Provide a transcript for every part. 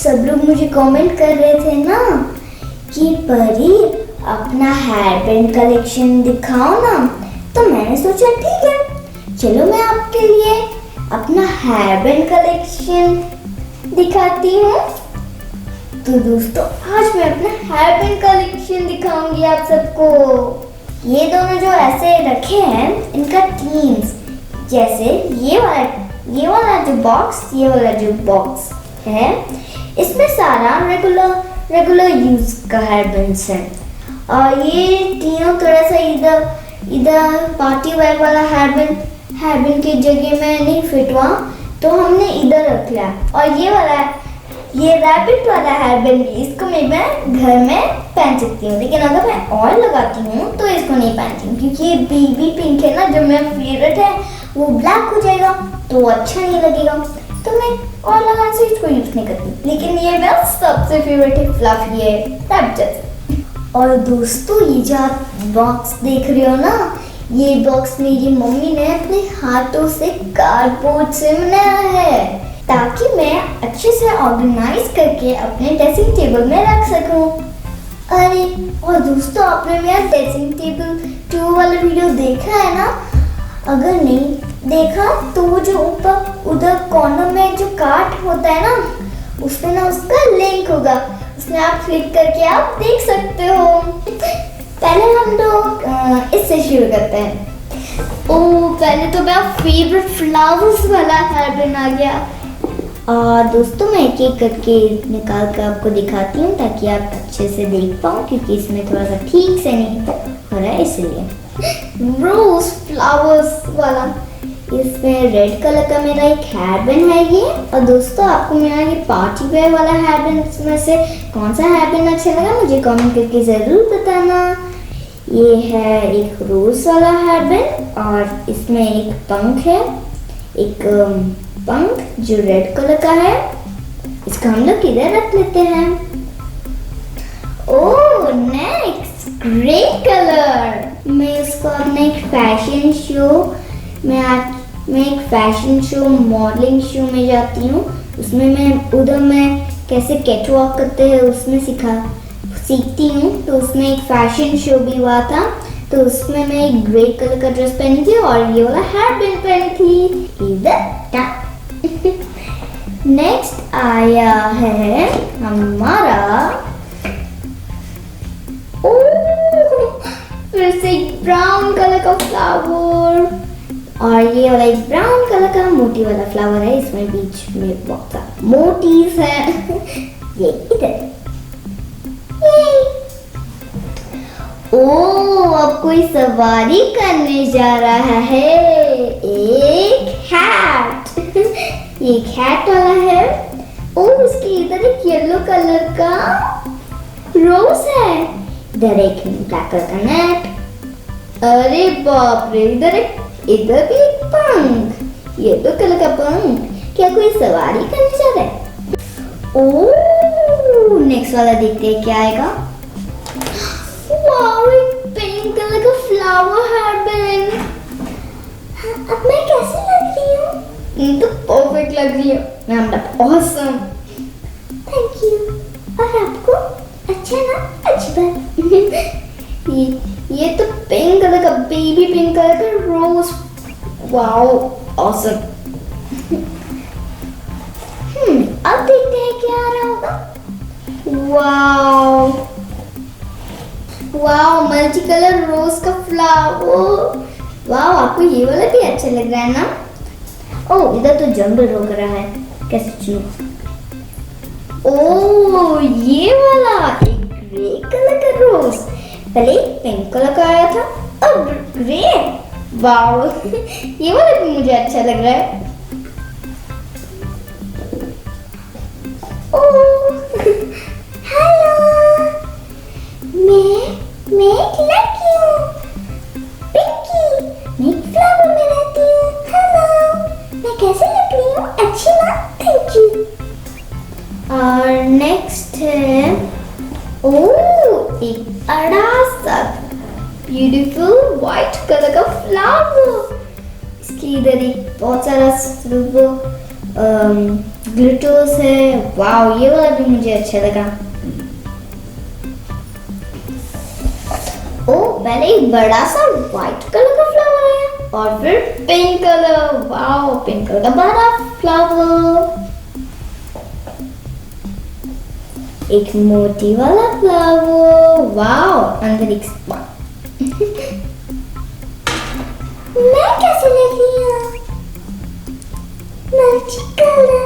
सब लोग मुझे कमेंट कर रहे थे ना कि परी अपना हेयर बैंड कलेक्शन दिखाओ ना, तो मैंने सोचा ठीक है, चलो मैं आपके लिए अपना हेयर बैंड कलेक्शन दिखाती हूँ। तो दोस्तों आज मैं अपना हेयर बैंड कलेक्शन दिखाऊंगी आप सबको। ये दोनों जो ऐसे रखे हैं इनका थीम्स, जैसे ये वाला जो बॉक्स है, इसमें सारा रेगुलर यूज का हेयर बैंड्स है। और ये तीनों थोड़ा सा इधर पार्टी वेयर वाला हेयर बैंड की जगह में नहीं फिट हुआ, तो हमने इधर रख लिया। और ये रैबिट वाला हेयर बैंड, इसको मैं घर में पहन सकती हूँ, लेकिन अगर मैं ऑयल लगाती हूँ तो इसको नहीं पहनती हूँ, क्योंकि ये बेबी पिंक है ना, जो मेरा फेवरेट है, वो ब्लैक हो जाएगा तो अच्छा नहीं लगेगा, तो मैं ऑयल लगाने से इसको यूज नहीं करती। लेकिन ये मेरा सबसे फेवरेट है, फ्लफी है रैबिट। और दोस्तों ये जो आप बॉक्स देख रहे हो ना, ये बॉक्स मेरी मम्मी ने अपने हाथों से कार्डबोर्ड से बनाया है, ताकि मैं अच्छे से ऑर्गेनाइज करके अपने ड्रेसिंग टेबल में रख सकूं। अरे और दोस्तों, आपने मेरा ड्रेसिंग टेबल 2 वाला वीडियो देखा है ना? अगर नहीं देखा तो वो जो ऊपर उधर कॉर्नर में जो कार्ड होता है ना, उसमें ना उसका लिंक होगा, उसमें आप क्लिक करके आप देख सकते हो। पहले हम लोग इससे शुरू करते हैं। पहले तो मेरा फेवरेट फ्लावर्स वाला हेयर बैंड आ गया। दोस्तों मैं एक एक करके निकाल कर आपको दिखाती हूँ, ताकि आप अच्छे से देख पाओ, क्योंकि इसमें थोड़ा सा ठीक से नहीं हो रहा है, इसलिए। रोज फ्लावर्स वाला, इसमें रेड कलर का मेरा एक हेयर बैंड है ये। और दोस्तों आपको मेरा ये पार्टी वेयर वाला हेयर बैंड में से कौन सा हेयर बैंड अच्छा लगा, मुझे कमेंट करके जरूर बताना। ये है एक रोज वाला हेयर बैंड, और इसमें एक पंख है, एक पंख जो रेड कलर का है। इसको हम लोग किधर रख लेते हैं? ओह नेक्स्ट ग्रे कलर। मैं इसको अपने एक फैशन शो मॉडलिंग शो में जाती हूँ, उसमें मैं कैसे कैटवॉक करते हैं उसमें सीखती हूँ। तो उसमें एक फैशन शो भी हुआ था, तो उसमें मैं एक ग्रे कलर का ड्रेस पहनी थी और ये वाला हेयर बैंड पहनी थी। इधर नेक्स्ट आया है हमारा फिर से एक ब्राउन कलर का फ्लावर, और ये वाला एक ब्राउन कलर का मोटी वाला फ्लावर है। इसमें बीच में बहुत सारे मोटीज है। ये इधर। अब कोई सवारी करने जा रहा है। एक हैट एक हैट वाला है। उसके इधर एक येलो कलर का रोज है, इधर एक ब्लैक कलर का नेट। अरे बाप रे, इधर भी एक पंख, येलो कलर का पंख। क्या कोई सवारी करने जा रहा है? नेक्स्ट वाला देखते हैं क्या आएगा। वाओ, एक पिंक कलर का फ्लावर हेयर बैंड। अब मैं कैसे लग रही हूँ? तो परफेक्ट लग रही है। मैं ऑसम। Thank you. और आपको अच्छा ना? अच्छी बात। ये तो पिंक कलर का, बेबी पिंक कलर का रोज। Wow awesome. अब देखते हैं क्या आ रहा होगा। वाओ मल्टी कलर रोज का फ्लावर। वाओ, आपको ये वाला भी अच्छा लग रहा है ना? इधर तो जंगल रोक रहा है, कैसे चुनूं? ये वाला एक ग्रे कलर का रोज। पहले पिंक कलर का आया था, अब ग्रे। वाओ ये वाला भी मुझे अच्छा लग रहा है। हेलो, मैं एक लड़की हूँ, पिंकी। मैं एक फ्लावर में रहती हूँ। हेलो, मैं कैसे लग रही हूँ? अच्छी ना? Thank you. और नेक्स्ट है एक बड़ा सा ब्यूटीफुल व्हाइट कलर का फ्लावर। इसके इधर एक बहुत सारा ग्लिटर्स है। वाओ, ये वाला भी मुझे अच्छा लगा। ओ, पहले एक बड़ा सा व्हाइट कलर का फ्लावर है और फिर pink colour. Wow, pink colour का बड़ा फ्लावर। एक मोटी वाला फ्लावर। वाओ, अंदर एक स्पॉट। मैं कैसे लग रही हूँ? Multi colour.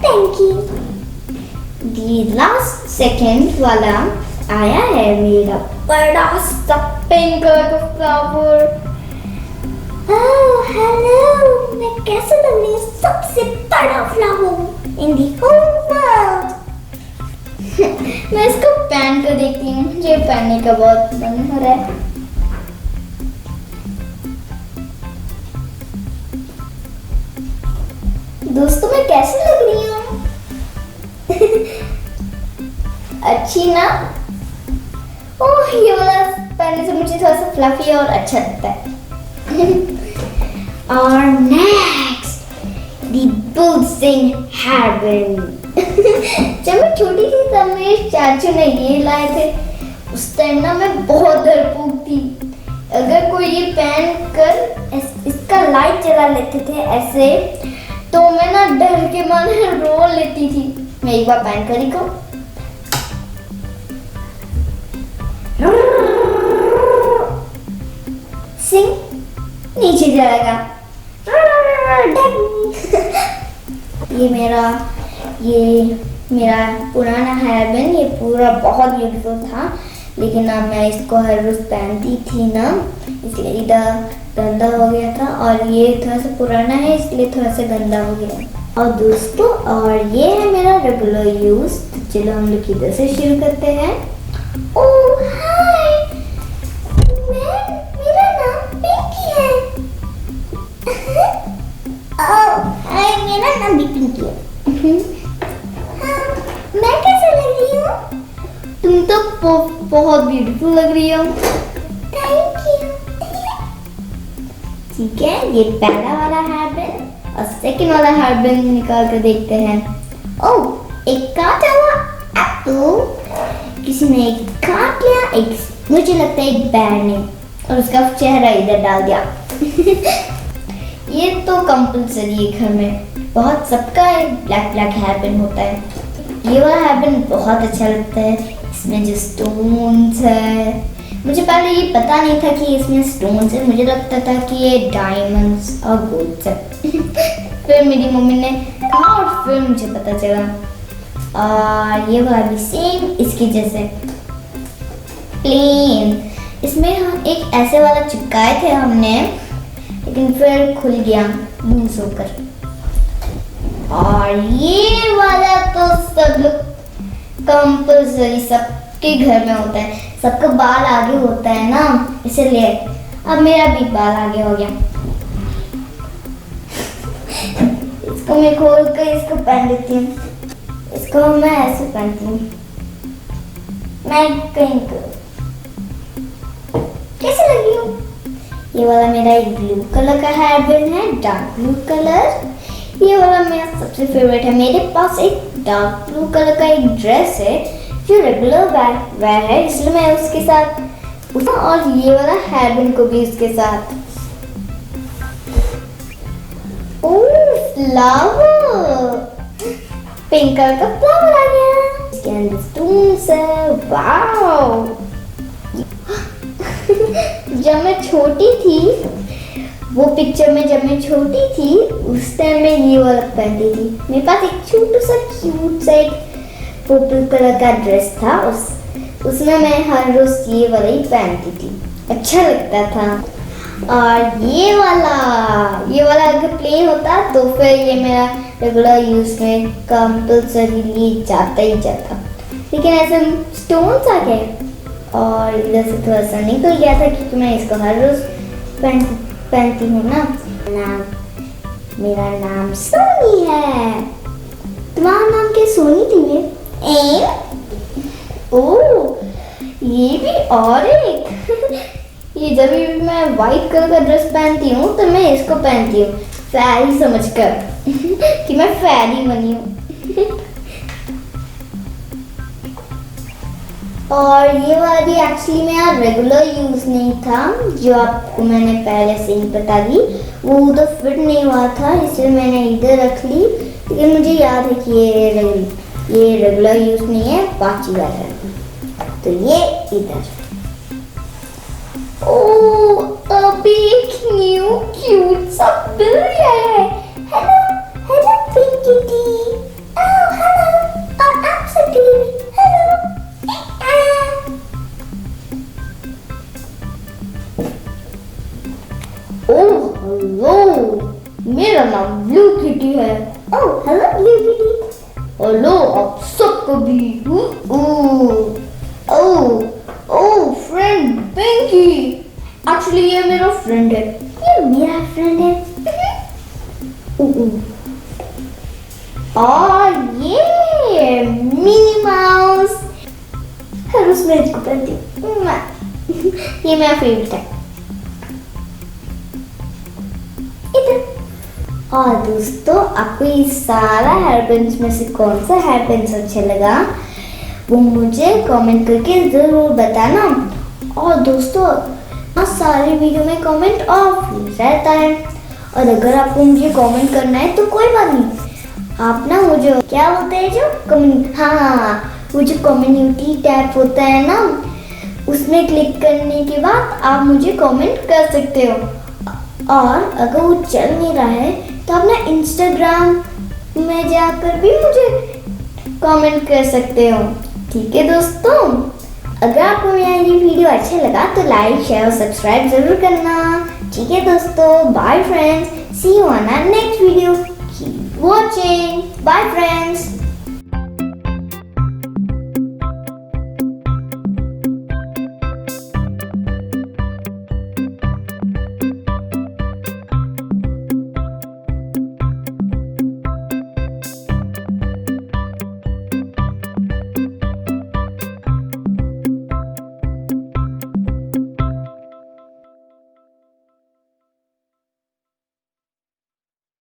Thank you. The last second वाला आया है मेरा बड़ा सा पिंक कलर का फ्लावर। ओह हेलो, मैं कैसे लग रही हूँ? सबसे बड़ा flower in the whole world. मैं इसको पहन कर देखती हूँ, मुझे पहनने का बहुत मन हो रहा है। दोस्तों, मैं कैसी लग रही हूँ? अच्छी ना? ओह, ये वाला पहनने से मुझे थोड़ा सा फ्लफी और अच्छा लगता है। और नेक्स्ट, दी बुल्सिंग हेयर बैंड। जब मैं छोटी थी तब मेरे चाचू ने ये लाए थे। उस टाइम ना मैं बहुत डरपोक थी। अगर कोई ये पहन कर इसका लाइट जला लेते थे ऐसे, तो मैं ना डर के मारे रो लेती थी। मैं एक बार पहन कर दिखाऊं। सिंह नीचे जाएगा। ये मेरा पुराना हेयर बैंड, ये पूरा बहुत ब्यूटीफुल था, लेकिन अब मैं इसको हर रोज पहनती थी ना, इसलिए इधर गंदा हो गया था। और ये थोड़ा सा पुराना है, इसलिए थोड़ा सा गंदा हो गया। और दोस्तों, और ये है मेरा रेगुलर यूज। चलो हम लोग इधर से शुरू करते हैं। ओह हाय, मेरा नाम पिंकी है। ओह हाय, मेरा नाम भी पिंकी है। हाँ, मैं कैसे लग रही हूँ? तुम तो बहुत ब्यूटीफुल लग रही हो। Thank you. ठीक है, ये पहला वाला हेयर बैंड और सेकंड वाला हेयर बैंड निकाल कर देखते हैं। ओह, एक काटा हुआ एप्पल। किसी ने एक काट लिया, एक मुझे लगता है एक बैर ने, और उसका चेहरा इधर डाल दिया। ये तो कंपल्सरी है घर में, बहुत सबका एक ब्लैक ब्लैक हेयर बैंड होता है। ये वाला हेयर बैंड बहुत अच्छा लगता है। इसमें जो स्टोन्स है, मुझे पहले ये पता नहीं था कि इसमें स्टोन्स है, मुझे लगता था कि ये डायमंड्स और गोल्ड्स है। फिर मेरी मम्मी ने कहा और फिर मुझे पता चला। और ये वाला भी सेम इसके जैसे प्लेन। इसमें हम एक ऐसे वाला चिपकाए थे हमने, लेकिन फिर खुल गया लूज होकर। और ये वाला तो सब लोग कंपल्सरी सबके घर में होता है, सबका बाल आगे होता है ना, इसलिए अब मेरा भी बाल आगे हो गया। इसको मैं खोल कर इसको पहन लेती हूँ। इसको मैं ऐसे पहनती हूँ। मैं कहीं कैसे लगी हूँ? ये वाला मेरा एक ब्लू कलर का हेयर बैंड है, डार्क ब्लू कलर। ये वाला मेरा सबसे फेवरेट है। मेरे पास एक डार्क ब्लू कलर का एक ड्रेस है जो रेगुलर वेयर है, इसलिए मैं उसके साथ और ये वाला हेयर बैंड को भी उसके साथ। ओह फ्लावर, पिंक कलर का फ्लावर आ गया। इसके अंदर स्टोन्स है। वाओ। जब मैं छोटी थी, वो पिक्चर में जब मैं छोटी थी उस टाइम में ये वाला पहनती थी। मेरे पास एक छोटा सा क्यूट सा एक पर्पल कलर का ड्रेस था, उसमें मैं हर रोज ये वाला ही पहनती थी, अच्छा लगता था। और ये वाला अगर प्लेन होता तो फिर ये मेरा रेगुलर यूज में कंपल्सरीली जाता ही जाता, लेकिन ऐसे स्टोन्स आ गए और इधर से थोड़ा सा निकल गया था, क्योंकि मैं इसको हर रोज पहनती हूँ ना। मेरा नाम सोनी है। तुम्हारा नाम क्या सोनी थी? ओह, ये भी और एक। ये जब भी मैं व्हाइट कलर का ड्रेस पहनती हूँ तो मैं इसको पहनती हूँ फैरी समझकर। कि मैं फेरी बनी हूँ। और ये वाली एक्चुअली मेरा रेगुलर यूज नहीं था, जो आपको मैंने पहले से ही बता दी। वो उधर फिट नहीं हुआ था, इसलिए मैंने इधर रख ली। लेकिन मुझे याद है कि ये रेगुलर यूज नहीं है, बाकी वाला है, तो ये इधर। ओह, अभी एक न्यू क्यूट सा बिल आया है। Hello hello pink kitty. Oh hello, और आप सब हेलो। ओह हेलो, मेरा नाम ब्लू किटी है। Oh hello blue kitty. Hello आप सबको भी। ओह ओह फ्रेंड पिंकी। एक्चुअली ये मेरा फ्रेंड है। ये मेरा फ्रेंड है। और ये मिनी माउस। हर उसमें इसको पहनती हूँ। ये मेरा फेवरेट है। और दोस्तों, आपको ये सारा हेयर पिन्स में से कौन सा हेयर पिन्स अच्छा लगा, वो मुझे कमेंट करके ज़रूर बताना। और दोस्तों, सारे वीडियो में कमेंट ऑफ रहता है, और अगर आपको मुझे कमेंट करना है तो कोई बात नहीं, आप ना मुझे क्या बोलते हैं जो वो जो कम्युनिटी टैब होता है ना, उसमें क्लिक करने के बाद आप मुझे कमेंट कर सकते हो। और अगर वो चल नहीं रहा है तो आप ना इंस्टाग्राम में जाकर भी मुझे कमेंट कर सकते हो। ठीक है दोस्तों, अगर आपको मेरा ये वीडियो अच्छा लगा तो लाइक शेयर और सब्सक्राइब जरूर करना। ठीक है दोस्तों, bye friends, see you on our next video, keep watching, bye friends.